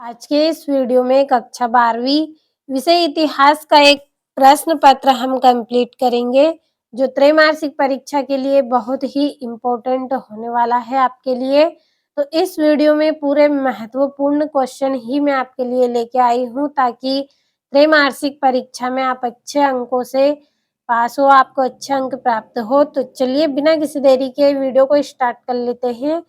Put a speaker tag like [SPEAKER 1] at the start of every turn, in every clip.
[SPEAKER 1] आज के इस वीडियो में कक्षा 12वीं विषय इतिहास का एक प्रश्न पत्र हम कंप्लीट करेंगे जो त्रैमासिक परीक्षा के लिए बहुत ही इम्पोर्टेंट होने वाला है आपके लिए। तो इस वीडियो में पूरे महत्वपूर्ण क्वेश्चन ही मैं आपके लिए लेके आई हूँ ताकि त्रैमासिक परीक्षा में आप अच्छे अंकों से पास हो, आपको अच्छे अंक प्राप्त हो। तो चलिए बिना किसी देरी के वीडियो को स्टार्ट कर लेते हैं।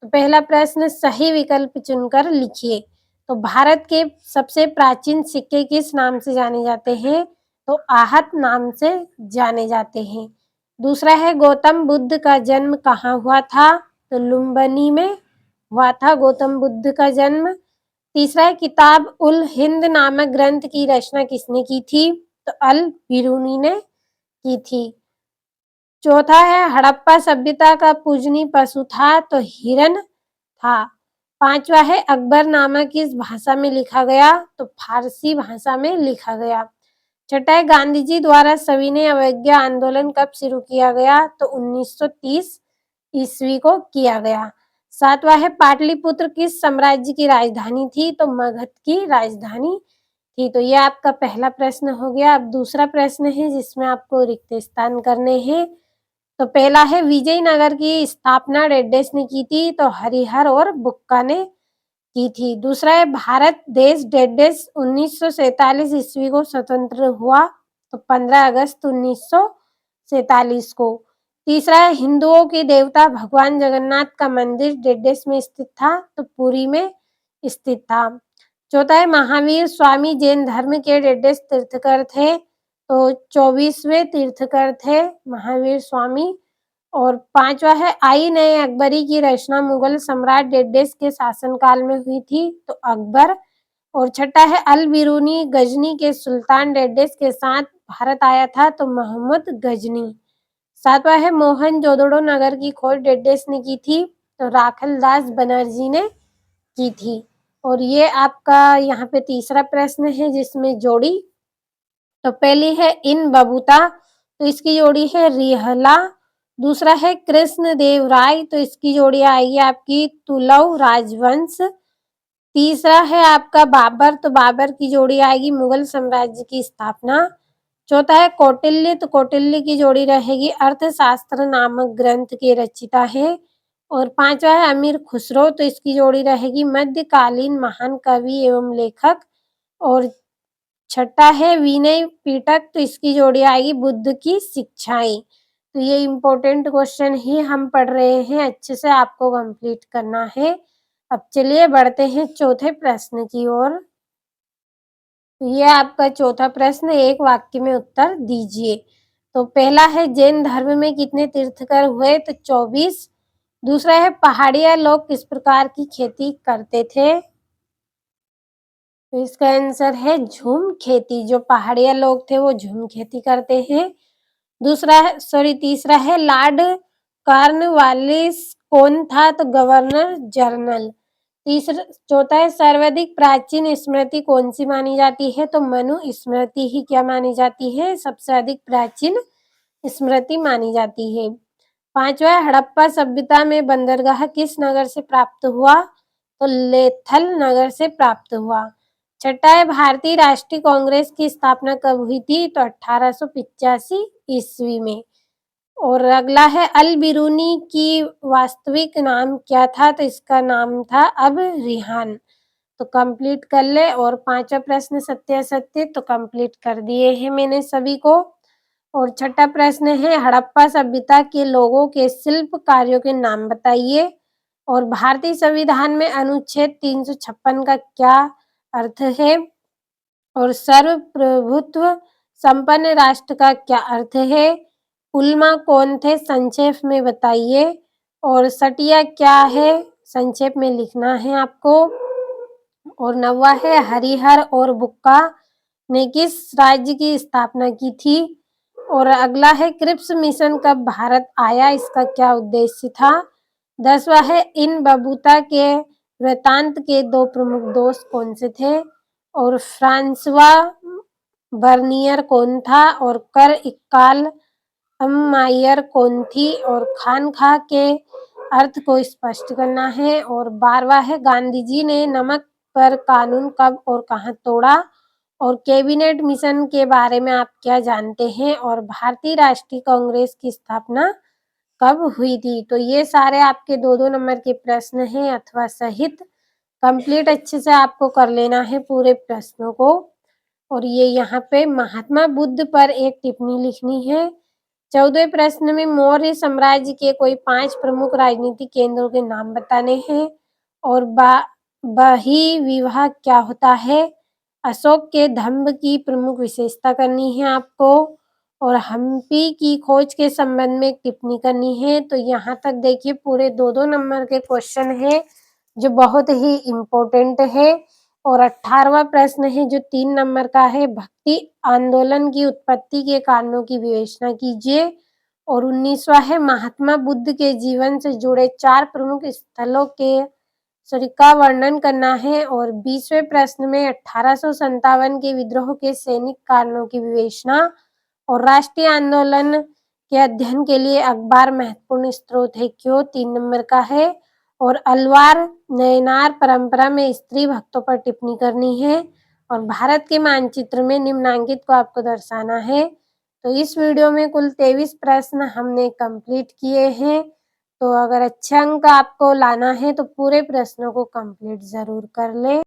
[SPEAKER 1] तो पहला प्रश्न, सही विकल्प चुनकर लिखिए। तो भारत के सबसे प्राचीन सिक्के किस नाम से जाने जाते हैं? तो आहत नाम से जाने जाते हैं। दूसरा है, गौतम बुद्ध का जन्म कहाँ हुआ था? तो लुम्बिनी में हुआ था गौतम बुद्ध का जन्म। तीसरा है, किताब उल हिंद नामक ग्रंथ की रचना किसने की थी? तो अल बिरूनी ने की थी। चौथा है, हड़प्पा सभ्यता का पूजनीय पशु था? तो हिरन था। पांचवा है, अकबरनामा किस भाषा में लिखा गया? तो फारसी भाषा में लिखा गया। छठा है, गांधी जी द्वारा सविनय अवज्ञा आंदोलन कब शुरू किया गया? तो 1930 ईस्वी को किया गया। सातवां है, पाटलिपुत्र किस साम्राज्य की राजधानी थी? तो मगध की राजधानी थी। तो ये आपका पहला प्रश्न हो गया। अब दूसरा प्रश्न है जिसमें आपको रिक्त स्थान करने हैं। तो पहला है, विजयनगर की स्थापना डेडेस ने की थी? तो हरिहर और बुक्का ने की थी। दूसरा है, भारत देश डेडेस 1947 ईस्वी को स्वतंत्र हुआ? तो 15 अगस्त 1947 को। तीसरा है, हिंदुओं के देवता भगवान जगन्नाथ का मंदिर डेडेस में स्थित था? तो पुरी में स्थित था। चौथा है, महावीर स्वामी जैन धर्म के डेडेस तीर्थकर थे? तो 24वें तीर्थकर थे महावीर स्वामी। और पांचवा है, आईन-ए-अकबरी की रचना मुगल सम्राट डेडेस के शासनकाल में हुई थी? तो अकबर। और छठा है, अल बिरूनी गजनी के सुल्तान डेडेस के साथ भारत आया था? तो मोहम्मद गजनी। सातवां है, मोहनजोदड़ो नगर की खोज डेडेस ने की थी? तो राखलदास बनर्जी ने की थी। और ये आपका यहाँ पे तीसरा प्रश्न है जिसमें जोड़ी। तो पहली है, इन बबूता, तो इसकी जोड़ी है रिहला। दूसरा है, कृष्ण देव राय, तो इसकी जोड़ी आएगी आपकी तुलव राजवंश। तीसरा है आपका बाबर, तो बाबर की जोड़ी आएगी मुगल साम्राज्य की स्थापना। चौथा है कौटिल्य, तो कौटिल्य की जोड़ी रहेगी अर्थशास्त्र नामक ग्रंथ के रचिता है। और पांचवा है अमीर खुसरो, तो इसकी जोड़ी रहेगी मध्यकालीन महान कवि एवं लेखक। और छठा है विनय पीटक, तो इसकी जोड़ी आएगी बुद्ध की शिक्षाएं। तो ये इम्पोर्टेंट क्वेश्चन ही हम पढ़ रहे हैं, अच्छे से आपको कंप्लीट करना है। अब चलिए बढ़ते हैं चौथे प्रश्न की ओर। तो ये आपका चौथा प्रश्न, एक वाक्य में उत्तर दीजिए। तो पहला है, जैन धर्म में कितने तीर्थकर हुए? तो 24। दूसरा है, पहाड़िया लोग किस प्रकार की खेती करते थे? तो इसका आंसर है झूम खेती। जो पहाड़िया लोग थे वो झूम खेती करते हैं। तीसरा है, लॉर्ड कॉर्नवालिस कौन था? तो गवर्नर जनरल। चौथा है, सर्वाधिक प्राचीन स्मृति कौन सी मानी जाती है? तो मनु स्मृति ही क्या मानी जाती है? सबसे अधिक प्राचीन स्मृति मानी जाती है। पांचवा है, हड़प्पा सभ्यता में बंदरगाह किस नगर से प्राप्त हुआ? तो लोथल नगर से प्राप्त हुआ। छठा है, भारतीय राष्ट्रीय कांग्रेस की स्थापना कब हुई थी? तो 1885 ईस्वी में। और अगला है, अल बिरूनी की वास्तविक नाम क्या था? तो इसका नाम था अब रिहान। तो कंप्लीट कर ले। और पांचवा प्रश्न सत्यासत्य, तो कंप्लीट कर दिए हैं मैंने सभी को। और छठा प्रश्न है, हड़प्पा सभ्यता के लोगों के शिल्प कार्यों के नाम बताइए। और भारतीय संविधान में अनुच्छेद 356 का क्या अर्थ है? और सर्वप्रभुत्व संपन्न राष्ट्र का क्या अर्थ है? उल्मा कौन थे? संक्षेप में बताइए। और सटिया क्या है? संक्षेप में लिखना है आपको। और नौवा है, हरिहर और बुक्का ने किस राज्य की स्थापना की थी? और अगला है, क्रिप्स मिशन कब भारत आया? इसका क्या उद्देश्य था? 10वां है, इन बबूता के वृत्तांत के दो प्रमुख दोष कौन से थे? और फ्रांसवा बर्नियर कौन था? और कर इक्काल अम्मायर कौन थी? और खानखा के अर्थ को स्पष्ट करना है। और 12वां है, गांधी जी ने नमक पर कानून कब और कहाँ तोड़ा, और कैबिनेट मिशन के बारे में आप क्या जानते हैं, और भारतीय राष्ट्रीय कांग्रेस की स्थापना कब हुई थी। तो ये सारे आपके 2-2 नंबर के प्रश्न हैं अथवा सहित कंप्लीट अच्छे से आपको कर लेना है पूरे प्रश्नों को। और ये यहाँ पे महात्मा बुद्ध पर एक टिप्पणी लिखनी है। 14वें प्रश्न में मौर्य साम्राज्य के कोई 5 प्रमुख राजनीतिक केंद्रों के नाम बताने हैं। और बही विवाह क्या होता है। अशोक के धम्म की प्रमुख विशेषता करनी है आपको। और हम्पी की खोज के संबंध में एक टिप्पणी करनी है। तो यहाँ तक देखिए पूरे 2-2 नंबर के क्वेश्चन है जो बहुत ही इम्पोर्टेंट है। और 18वां प्रश्न है जो 3 नंबर का है, भक्ति आंदोलन की उत्पत्ति के कारणों की विवेचना कीजिए। और 19वां है, महात्मा बुद्ध के जीवन से जुड़े 4 प्रमुख स्थलों का वर्णन करना है। और 20वें प्रश्न में 1857 के विद्रोह के सैनिक कारणों की विवेचना। और राष्ट्रीय आंदोलन के अध्ययन के लिए अखबार महत्वपूर्ण स्रोत है क्यों, 3 नंबर का है। और अलवार नयनार परंपरा में स्त्री भक्तों पर टिप्पणी करनी है। और भारत के मानचित्र में निम्नांकित को आपको दर्शाना है। तो इस वीडियो में कुल 23 प्रश्न हमने कंप्लीट किए हैं। तो अगर अच्छे अंक आपको लाना है तो पूरे प्रश्नों को कंप्लीट जरूर कर लें।